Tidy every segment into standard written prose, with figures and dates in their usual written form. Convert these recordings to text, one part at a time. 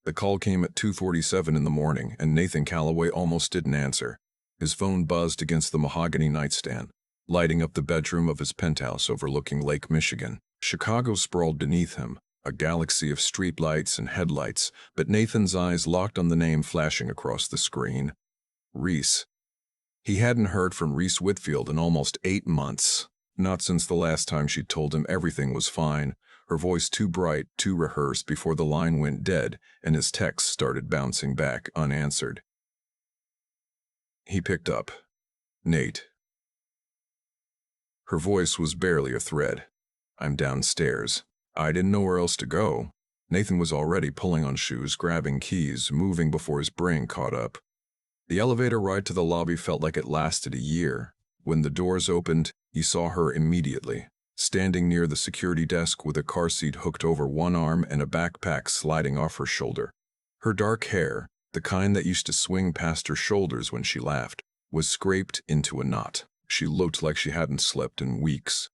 The call came at 2:47 in the morning, and Nathan Calloway almost didn't answer. His phone buzzed against the mahogany nightstand, lighting up the bedroom of his penthouse overlooking Lake Michigan. Chicago sprawled beneath him, a galaxy of streetlights and headlights, but Nathan's eyes locked on the name flashing across the screen. Reese. He hadn't heard from Reese Whitfield in almost 8 months, not since the last time she'd told him everything was fine, her voice too bright, too rehearsed before the line went dead and his texts started bouncing back unanswered. He picked up. Nate. Her voice was barely a thread. I'm downstairs. I didn't know where else to go. Nathan was already pulling on shoes, grabbing keys, moving before his brain caught up. The elevator ride to the lobby felt like it lasted a year. When the doors opened, he saw her immediately, standing near the security desk with a car seat hooked over one arm and a backpack sliding off her shoulder. Her dark hair, the kind that used to swing past her shoulders when she laughed, was scraped into a knot. She looked like she hadn't slept in weeks.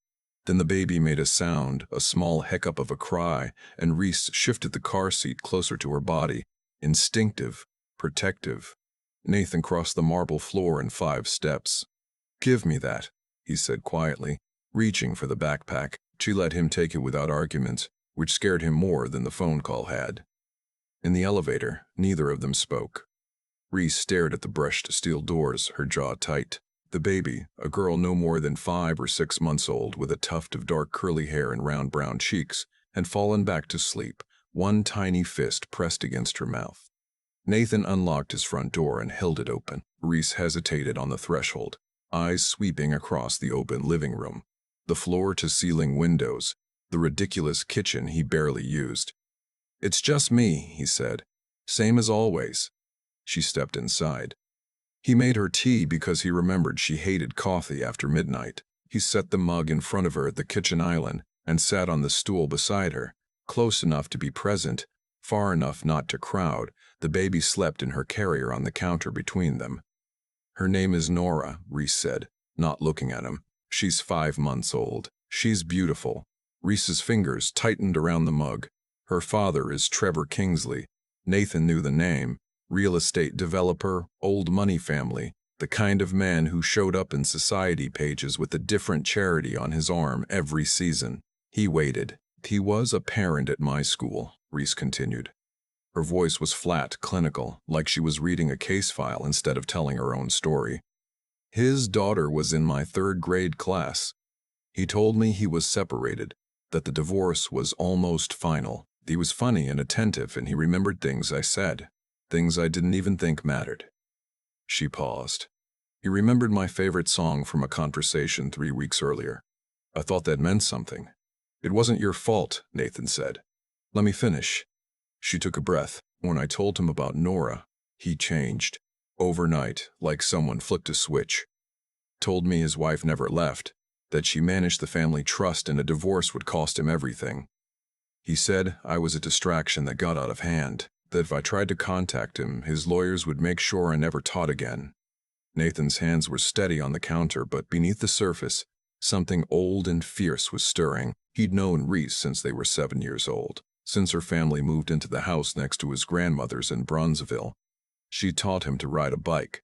Then the baby made a sound, a small hiccup of a cry, and Reese shifted the car seat closer to her body, instinctive, protective. Nathan crossed the marble floor in 5 steps. Give me that, he said quietly, reaching for the backpack. She let him take it without argument, which scared him more than the phone call had. In the elevator, neither of them spoke. Reese stared at the brushed steel doors, her jaw tight. The baby, a girl no more than 5 or 6 months old with a tuft of dark curly hair and round brown cheeks, had fallen back to sleep, one tiny fist pressed against her mouth. Nathan unlocked his front door and held it open. Reese hesitated on the threshold, eyes sweeping across the open living room, the floor-to-ceiling windows, the ridiculous kitchen he barely used. It's just me, he said. Same as always. She stepped inside. He made her tea because he remembered she hated coffee after midnight. He set the mug in front of her at the kitchen island and sat on the stool beside her, close enough to be present, far enough not to crowd. The baby slept in her carrier on the counter between them. Her name is Nora, Reese said, not looking at him. She's 5 months old. She's beautiful. Reese's fingers tightened around the mug. Her father is Trevor Kingsley. Nathan knew the name. Real estate developer, old money family, the kind of man who showed up in society pages with a different charity on his arm every season. He waited. He was a parent at my school, Reese continued. Her voice was flat, clinical, like she was reading a case file instead of telling her own story. His daughter was in my 3rd grade class. He told me he was separated, that the divorce was almost final. He was funny and attentive, and he remembered things I said. Things I didn't even think mattered. She paused. He remembered my favorite song from a conversation 3 weeks earlier. I thought that meant something. It wasn't your fault, Nathan said. Let me finish. She took a breath. When I told him about Nora, he changed. Overnight, like someone flipped a switch. Told me his wife never left, that she managed the family trust and a divorce would cost him everything. He said I was a distraction that got out of hand, that if I tried to contact him, his lawyers would make sure I never taught again. Nathan's hands were steady on the counter, but beneath the surface, something old and fierce was stirring. He'd known Reese since they were 7 years old, since her family moved into the house next to his grandmother's in Bronzeville. She taught him to ride a bike.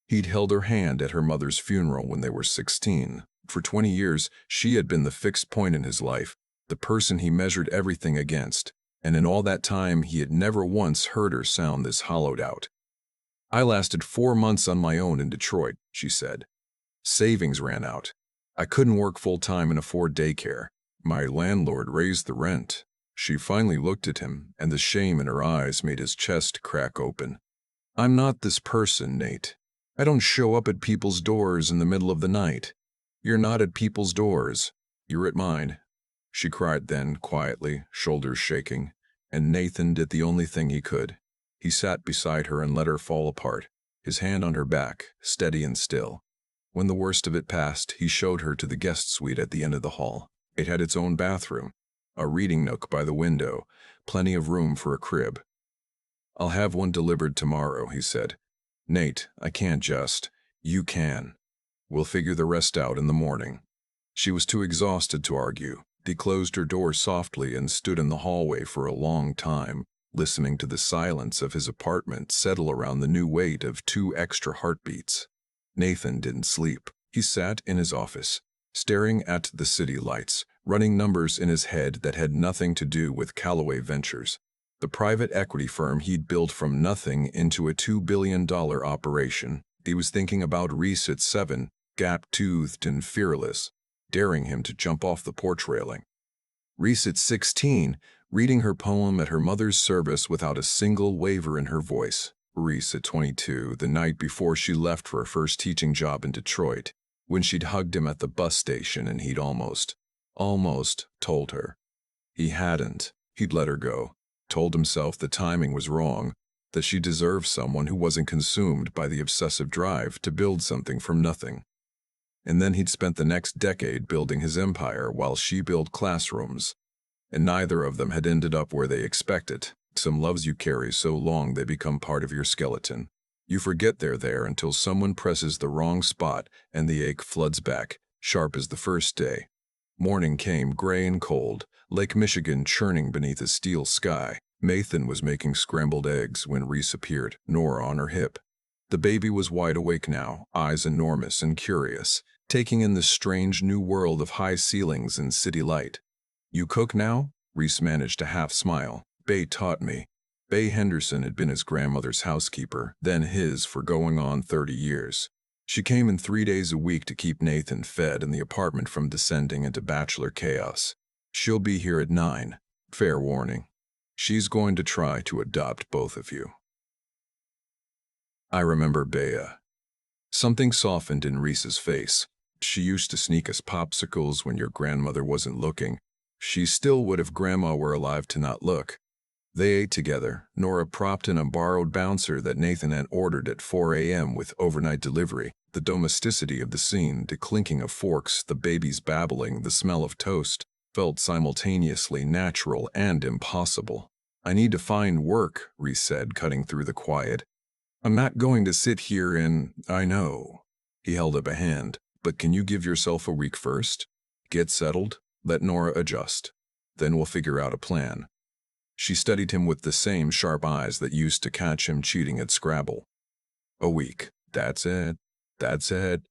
He'd held her hand at her mother's funeral when they were 16. For 20 years, she had been the fixed point in his life, the person he measured everything against. And in all that time, he had never once heard her sound this hollowed out. I lasted 4 months on my own in Detroit, she said. Savings ran out. I couldn't work full-time and afford daycare. My landlord raised the rent. She finally looked at him, and the shame in her eyes made his chest crack open. I'm not this person, Nate. I don't show up at people's doors in the middle of the night. You're not at people's doors. You're at mine. She cried then, quietly, shoulders shaking, and Nathan did the only thing he could. He sat beside her and let her fall apart, his hand on her back, steady and still. When the worst of it passed, he showed her to the guest suite at the end of the hall. It had its own bathroom, a reading nook by the window, plenty of room for a crib. I'll have one delivered tomorrow, he said. Nate, I can't just. You can. We'll figure the rest out in the morning. She was too exhausted to argue. He closed her door softly and stood in the hallway for a long time, listening to the silence of his apartment settle around the new weight of 2 extra heartbeats. Nathan didn't sleep. He sat in his office, staring at the city lights, running numbers in his head that had nothing to do with Callaway Ventures, the private equity firm he'd built from nothing into a $2 billion operation. He was thinking about Reese at 7, gap-toothed and fearless, daring him to jump off the porch railing. Reese at 16, reading her poem at her mother's service without a single waver in her voice. Reese at 22, the night before she left for her first teaching job in Detroit, when she'd hugged him at the bus station and he'd almost told her. He hadn't. He'd let her go, told himself the timing was wrong, that she deserved someone who wasn't consumed by the obsessive drive to build something from nothing. And then he'd spent the next decade building his empire while she built classrooms, and neither of them had ended up where they expected. Some loves you carry so long they become part of your skeleton. You forget they're there until someone presses the wrong spot and the ache floods back, sharp as the first day. Morning came, gray and cold, Lake Michigan churning beneath a steel sky. Nathan was making scrambled eggs when Reese appeared, Nora on her hip. The baby was wide awake now, eyes enormous and curious, taking in the strange new world of high ceilings and city light. "You cook now?" Reese managed a half-smile. "Bay taught me." Bay Henderson had been his grandmother's housekeeper, then his for going on 30 years. She came in 3 days a week to keep Nathan fed and the apartment from descending into bachelor chaos. "She'll be here at 9. Fair warning. She's going to try to adopt both of you." I remember Bea. Something softened in Reese's face. "She used to sneak us popsicles when your grandmother wasn't looking. She still would if Grandma were alive to not look." They ate together, Nora propped in a borrowed bouncer that Nathan had ordered at 4 a.m. with overnight delivery. The domesticity of the scene, the clinking of forks, the baby's babbling, the smell of toast, felt simultaneously natural and impossible. "I need to find work," Reese said, cutting through the quiet. "I'm not going to sit here and—" "I know." He held up a hand. "But can you give yourself a week first? Get settled, let Nora adjust. Then we'll figure out a plan." She studied him with the same sharp eyes that used to catch him cheating at Scrabble. "A week. That's it. That's it."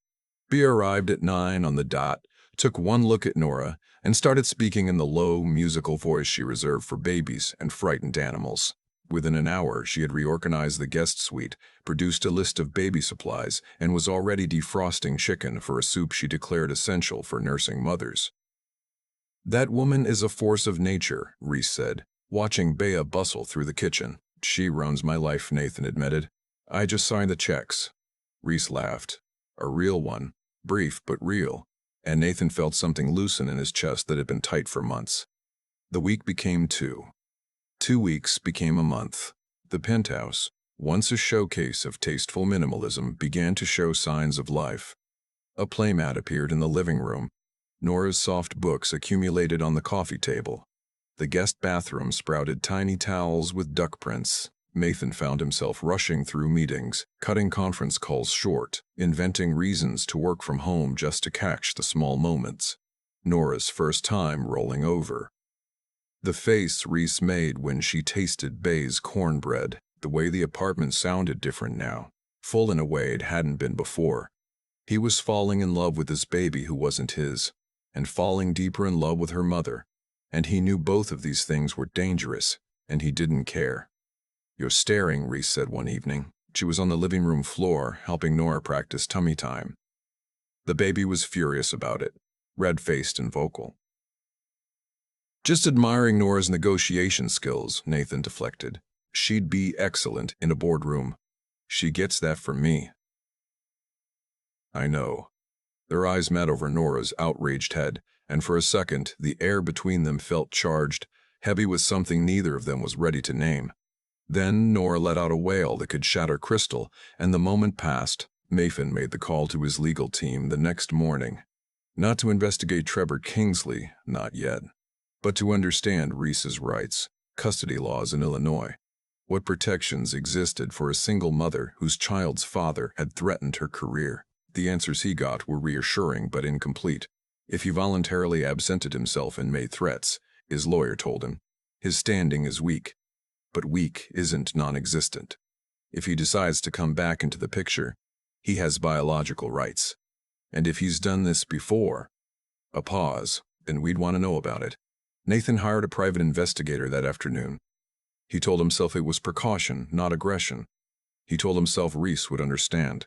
Bea arrived at 9 on the dot, took one look at Nora, and started speaking in the low, musical voice she reserved for babies and frightened animals. Within an hour, she had reorganized the guest suite, produced a list of baby supplies, and was already defrosting chicken for a soup she declared essential for nursing mothers. "That woman is a force of nature," Reese said, watching Bea bustle through the kitchen. "She runs my life," Nathan admitted. "I just sign the checks." Reese laughed. A real one, brief but real, and Nathan felt something loosen in his chest that had been tight for months. The week became 2. 2 weeks became a month. The penthouse, once a showcase of tasteful minimalism, began to show signs of life. A playmat appeared in the living room. Nora's soft books accumulated on the coffee table. The guest bathroom sprouted tiny towels with duck prints. Nathan found himself rushing through meetings, cutting conference calls short, inventing reasons to work from home just to catch the small moments. Nora's first time rolling over. The face Reese made when she tasted Bay's cornbread, the way the apartment sounded different now, full in a way it hadn't been before. He was falling in love with this baby who wasn't his, and falling deeper in love with her mother, and he knew both of these things were dangerous, and he didn't care. "You're staring," Reese said one evening. She was on the living room floor, helping Nora practice tummy time. The baby was furious about it, red-faced and vocal. "Just admiring Nora's negotiation skills," Nathan deflected. "She'd be excellent in a boardroom. She gets that from me." "I know." Their eyes met over Nora's outraged head, and for a second the air between them felt charged, heavy with something neither of them was ready to name. Then Nora let out a wail that could shatter crystal, and the moment passed. Nathan made the call to his legal team the next morning. Not to investigate Trevor Kingsley, not yet, but to understand Reese's rights, custody laws in Illinois. What protections existed for a single mother whose child's father had threatened her career. The answers he got were reassuring but incomplete. If he voluntarily absented himself and made threats, his lawyer told him, his standing is weak. But weak isn't non-existent. If he decides to come back into the picture, he has biological rights. And if he's done this before, a pause, then we'd want to know about it. Nathan hired a private investigator that afternoon. He told himself it was precaution, not aggression. He told himself Reese would understand.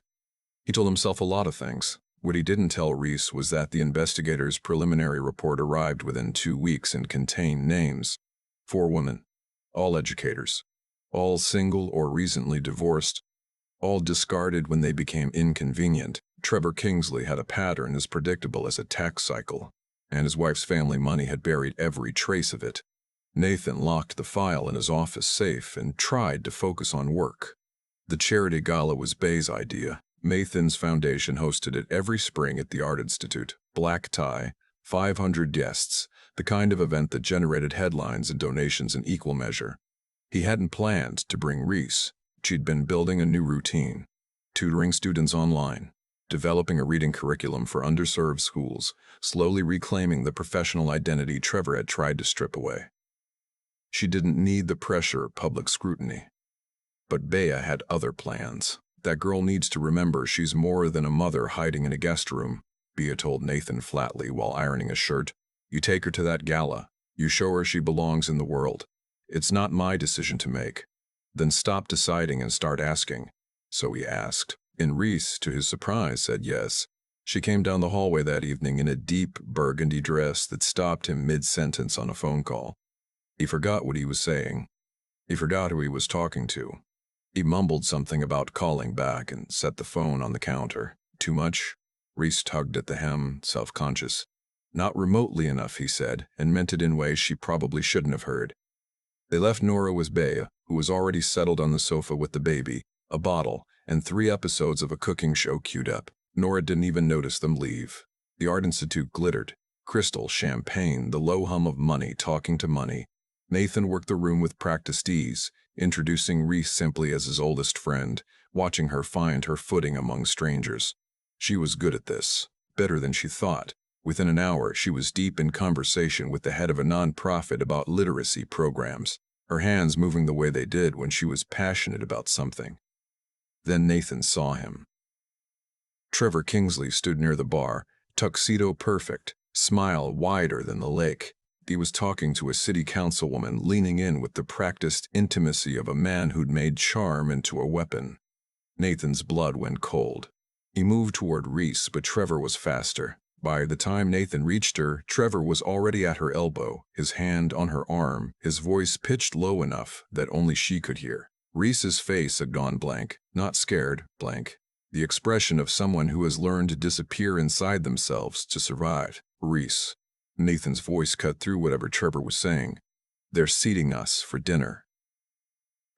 He told himself a lot of things. What he didn't tell Reese was that the investigator's preliminary report arrived within 2 weeks and contained names. 4 women, all educators, all single or recently divorced, all discarded when they became inconvenient. Trevor Kingsley had a pattern as predictable as a tax cycle, and his wife's family money had buried every trace of it. Nathan locked the file in his office safe and tried to focus on work. The charity gala was Bay's idea. Nathan's foundation hosted it every spring at the Art Institute. Black tie, 500 guests, the kind of event that generated headlines and donations in equal measure. He hadn't planned to bring Reese. She'd been building a new routine, tutoring students online, developing a reading curriculum for underserved schools, slowly reclaiming the professional identity Trevor had tried to strip away. She didn't need the pressure of public scrutiny. But Bea had other plans. That girl needs to remember she's more than a mother hiding in a guest room, Bea told Nathan flatly while ironing a shirt. You take her to that gala. You show her she belongs in the world. It's not my decision to make. Then stop deciding and start asking. So he asked. And Reese, to his surprise, said yes. She came down the hallway that evening in a deep burgundy dress that stopped him mid-sentence on a phone call. He forgot what he was saying. He forgot who he was talking to. He mumbled something about calling back and set the phone on the counter. Too much? Reese tugged at the hem, self-conscious. Not remotely enough, he said, and meant it in ways she probably shouldn't have heard. They left Nora with Bea, who was already settled on the sofa with the baby, a bottle, and 3 episodes of a cooking show queued up. Nora didn't even notice them leave. The Art Institute glittered. Crystal, champagne, the low hum of money talking to money. Nathan worked the room with practiced ease, introducing Reese simply as his oldest friend, watching her find her footing among strangers. She was good at this, better than she thought. Within an hour, she was deep in conversation with the head of a nonprofit about literacy programs, her hands moving the way they did when she was passionate about something. Then Nathan saw him. Trevor Kingsley stood near the bar, tuxedo perfect, smile wider than the lake. He was talking to a city councilwoman, leaning in with the practiced intimacy of a man who'd made charm into a weapon. Nathan's blood went cold. He moved toward Reese, but Trevor was faster. By the time Nathan reached her, Trevor was already at her elbow, his hand on her arm, his voice pitched low enough that only she could hear. Reese's face had gone blank, not scared, blank. The expression of someone who has learned to disappear inside themselves to survive. Reese. Nathan's voice cut through whatever Trevor was saying. They're seating us for dinner.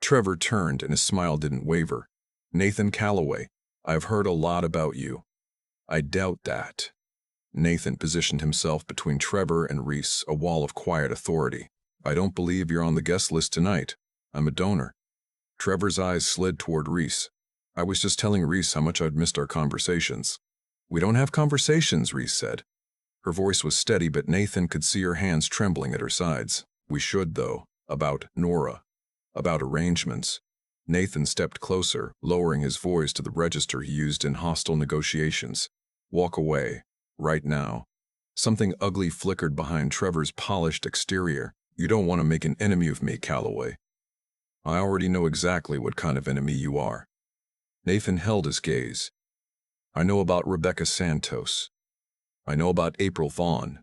Trevor turned and his smile didn't waver. Nathan Calloway, I've heard a lot about you. I doubt that. Nathan positioned himself between Trevor and Reese, a wall of quiet authority. I don't believe you're on the guest list tonight. I'm a donor. Trevor's eyes slid toward Reese. I was just telling Reese how much I'd missed our conversations. We don't have conversations, Reese said. Her voice was steady, but Nathan could see her hands trembling at her sides. We should, though. About Nora. About arrangements. Nathan stepped closer, lowering his voice to the register he used in hostile negotiations. Walk away. Right now. Something ugly flickered behind Trevor's polished exterior. You don't want to make an enemy of me, Calloway. I already know exactly what kind of enemy you are. Nathan held his gaze. I know about Rebecca Santos. I know about April Vaughn.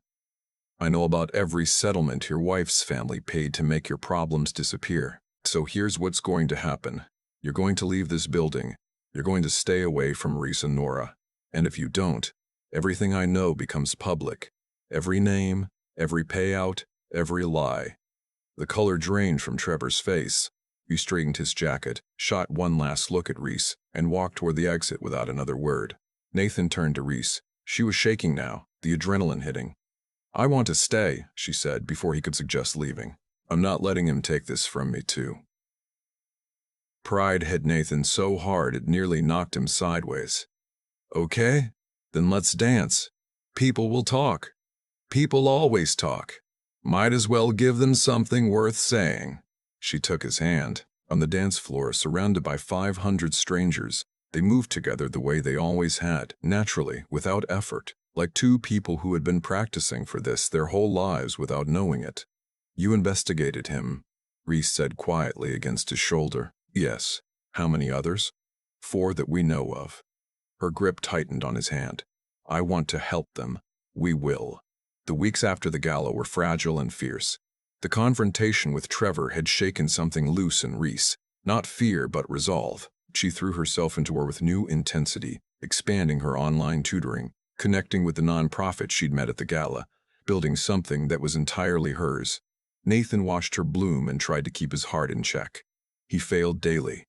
I know about every settlement your wife's family paid to make your problems disappear. So here's what's going to happen. You're going to leave this building. You're going to stay away from Reese and Nora. And if you don't, everything I know becomes public. Every name, every payout, every lie. The color drained from Trevor's face. He straightened his jacket, shot one last look at Reese, and walked toward the exit without another word. Nathan turned to Reese. She was shaking now, the adrenaline hitting. I want to stay, she said before he could suggest leaving. I'm not letting him take this from me, too. Pride hit Nathan so hard it nearly knocked him sideways. Okay, then let's dance. People will talk. People always talk. Might as well give them something worth saying. She took his hand. On the dance floor, surrounded by 500 strangers, they moved together the way they always had, naturally, without effort, like two people who had been practicing for this their whole lives without knowing it. "You investigated him," Reese said quietly against his shoulder. "Yes. How many others?" "4 that we know of." Her grip tightened on his hand. "I want to help them. We will." The weeks after the gala were fragile and fierce. The confrontation with Trevor had shaken something loose in Reese. Not fear, but resolve. She threw herself into her with new intensity, expanding her online tutoring, connecting with the nonprofit she'd met at the gala, building something that was entirely hers. Nathan watched her bloom and tried to keep his heart in check. He failed daily.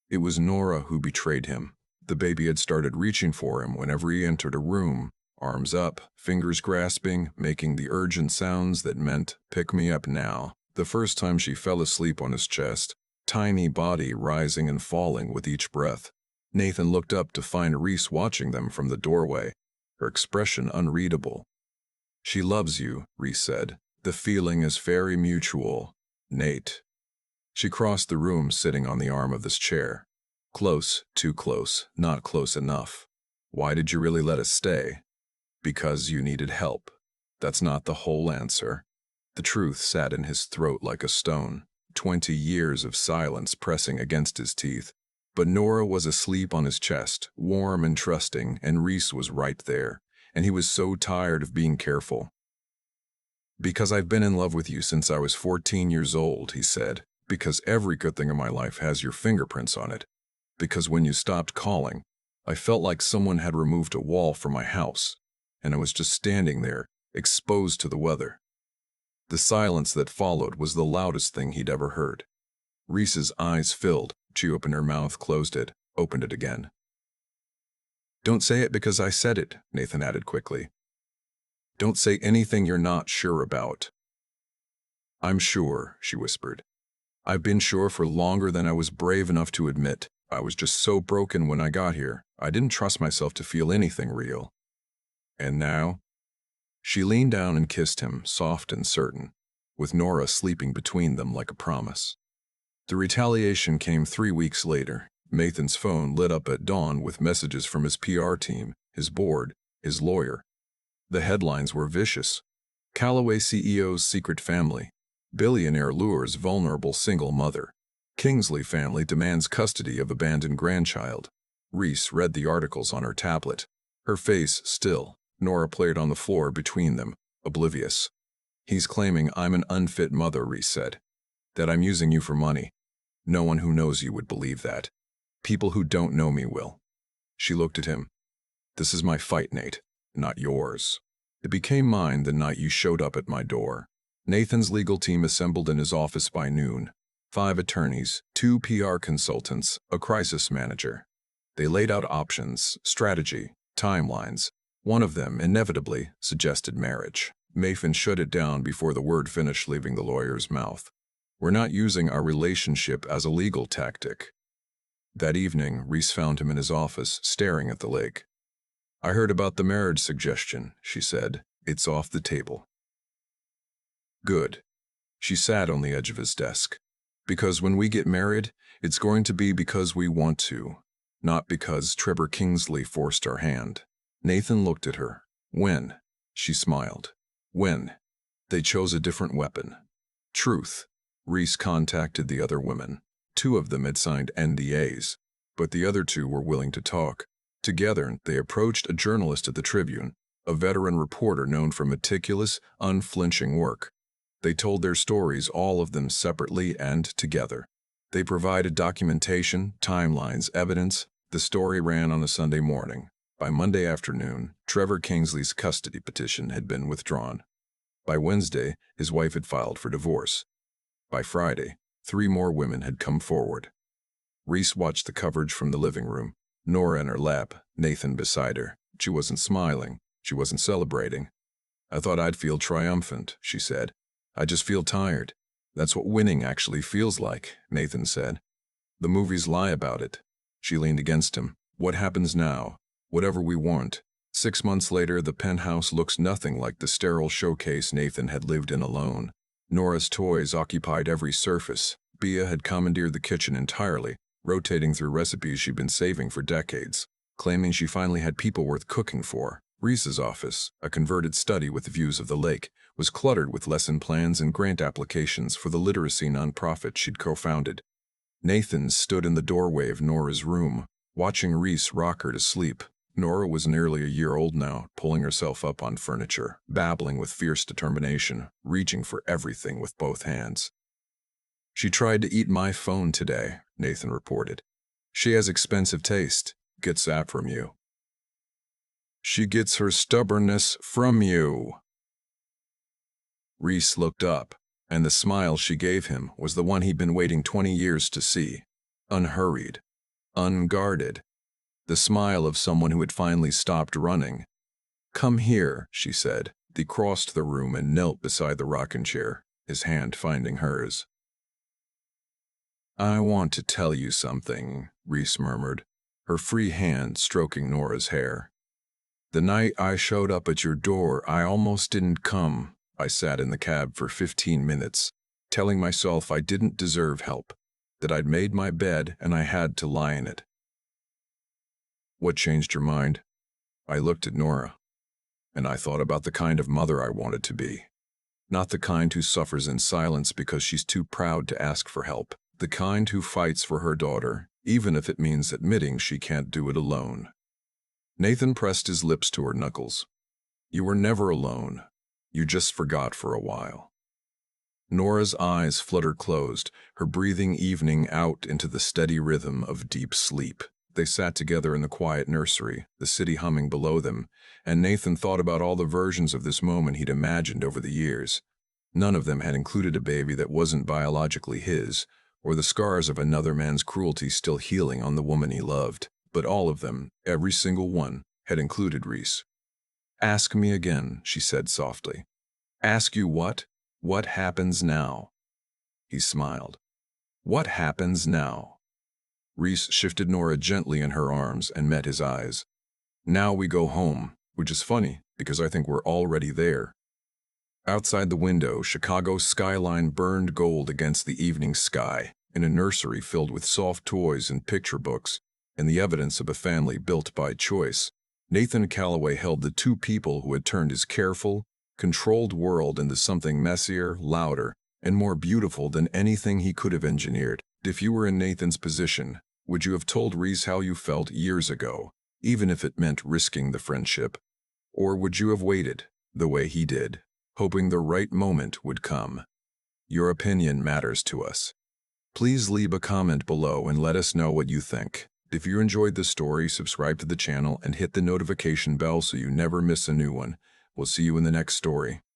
It was Nora who betrayed him. The baby had started reaching for him whenever he entered a room, arms up, fingers grasping, making the urgent sounds that meant, "Pick me up now." The first time she fell asleep on his chest, tiny body rising and falling with each breath. Nathan looked up to find Reese watching them from the doorway, her expression unreadable. "She loves you," Reese said. "The feeling is very mutual, Nate." She crossed the room, sitting on the arm of this chair. "Close, too close, not close enough. Why did you really let us stay?" "Because you needed help. That's not the whole answer." The truth sat in his throat like a stone, 20 years of silence pressing against his teeth. But Nora was asleep on his chest, warm and trusting, and Reese was right there, and he was so tired of being careful. "Because I've been in love with you since I was 14 years old," he said. "Because every good thing in my life has your fingerprints on it. Because when you stopped calling, I felt like someone had removed a wall from my house, and I was just standing there, exposed to the weather." The silence that followed was the loudest thing he'd ever heard. Reese's eyes filled. She opened her mouth, closed it, opened it again. "Don't say it because I said it," Nathan added quickly. "Don't say anything you're not sure about." "I'm sure," she whispered. "I've been sure for longer than I was brave enough to admit. I was just so broken when I got here. I didn't trust myself to feel anything real." "And now?" She leaned down and kissed him, soft and certain, with Nora sleeping between them like a promise. The retaliation came 3 weeks later. Nathan's phone lit up at dawn with messages from his PR team, his board, his lawyer. The headlines were vicious. Callaway CEO's secret family. Billionaire lures vulnerable single mother. Kingsley family demands custody of abandoned grandchild. Reese read the articles on her tablet. Her face still. Nora played on the floor between them, oblivious. "He's claiming I'm an unfit mother," Reese said. "That I'm using you for money. No one who knows you would believe that. People who don't know me will." She looked at him. "This is my fight, Nate, not yours. It became mine the night you showed up at my door." Nathan's legal team assembled in his office by noon. 5 attorneys, 2 PR consultants, a crisis manager. They laid out options, strategy, timelines. One of them, inevitably, suggested marriage. Nathan shut it down before the word finished leaving the lawyer's mouth. "We're not using our relationship as a legal tactic." That evening, Reese found him in his office, staring at the lake. "I heard about the marriage suggestion," she said. "It's off the table." "Good." She sat on the edge of his desk. "Because when we get married, it's going to be because we want to, not because Trevor Kingsley forced our hand." Nathan looked at her. "When?" She smiled. "When?" They chose a different weapon. Truth. Reese contacted the other women. 2 of them had signed NDAs, but the other 2 were willing to talk. Together, they approached a journalist at the Tribune, a veteran reporter known for meticulous, unflinching work. They told their stories, all of them separately and together. They provided documentation, timelines, evidence. The story ran on a Sunday morning. By Monday afternoon, Trevor Kingsley's custody petition had been withdrawn. By Wednesday, his wife had filed for divorce. By Friday, 3 more women had come forward. Reese watched the coverage from the living room. Nora in her lap, Nathan beside her. She wasn't smiling. She wasn't celebrating. "I thought I'd feel triumphant," she said. "I just feel tired." "That's what winning actually feels like," Nathan said. "The movies lie about it." She leaned against him. "What happens now? Whatever we want." 6 months later, the penthouse looks nothing like the sterile showcase Nathan had lived in alone. Nora's toys occupied every surface. Bea had commandeered the kitchen entirely, rotating through recipes she'd been saving for decades, claiming she finally had people worth cooking for. Reese's office, a converted study with views of the lake, was cluttered with lesson plans and grant applications for the literacy nonprofit she'd co-founded. Nathan stood in the doorway of Nora's room, watching Reese rock her to sleep. Nora was nearly a year old now, pulling herself up on furniture, babbling with fierce determination, reaching for everything with both hands. "She tried to eat my phone today," Nathan reported. "She has expensive taste. Gets that from you." "She gets her stubbornness from you." Reese looked up, and the smile she gave him was the one he'd been waiting 20 years to see. Unhurried, unguarded. The smile of someone who had finally stopped running. "Come here," she said. He crossed the room and knelt beside the rocking chair, his hand finding hers. "I want to tell you something," Reese murmured, her free hand stroking Nora's hair. "The night I showed up at your door, I almost didn't come. I sat in the cab for 15 minutes, telling myself I didn't deserve help, that I'd made my bed and I had to lie in it." "What changed your mind?" I looked at Nora, and I thought about the kind of mother I wanted to be. Not the kind who suffers in silence because she's too proud to ask for help. The kind who fights for her daughter, even if it means admitting she can't do it alone. Nathan pressed his lips to her knuckles. "You were never alone. You just forgot for a while." Nora's eyes fluttered closed, her breathing evening out into the steady rhythm of deep sleep. They sat together in the quiet nursery, the city humming below them, and Nathan thought about all the versions of this moment he'd imagined over the years. None of them had included a baby that wasn't biologically his, or the scars of another man's cruelty still healing on the woman he loved. But all of them, every single one, had included Reese. "Ask me again," she said softly. "Ask you what? What happens now?" He smiled. "What happens now?" Reese shifted Nora gently in her arms and met his eyes. "Now we go home," which is funny because I think we're already there. Outside the window, Chicago's skyline burned gold against the evening sky, in a nursery filled with soft toys and picture books, and the evidence of a family built by choice. Nathan Calloway held the two people who had turned his careful, controlled world into something messier, louder, and more beautiful than anything he could have engineered. If you were in Nathan's position, would you have told Reese how you felt years ago, even if it meant risking the friendship? Or would you have waited, the way he did, hoping the right moment would come? Your opinion matters to us. Please leave a comment below and let us know what you think. If you enjoyed this story, subscribe to the channel and hit the notification bell so you never miss a new one. We'll see you in the next story.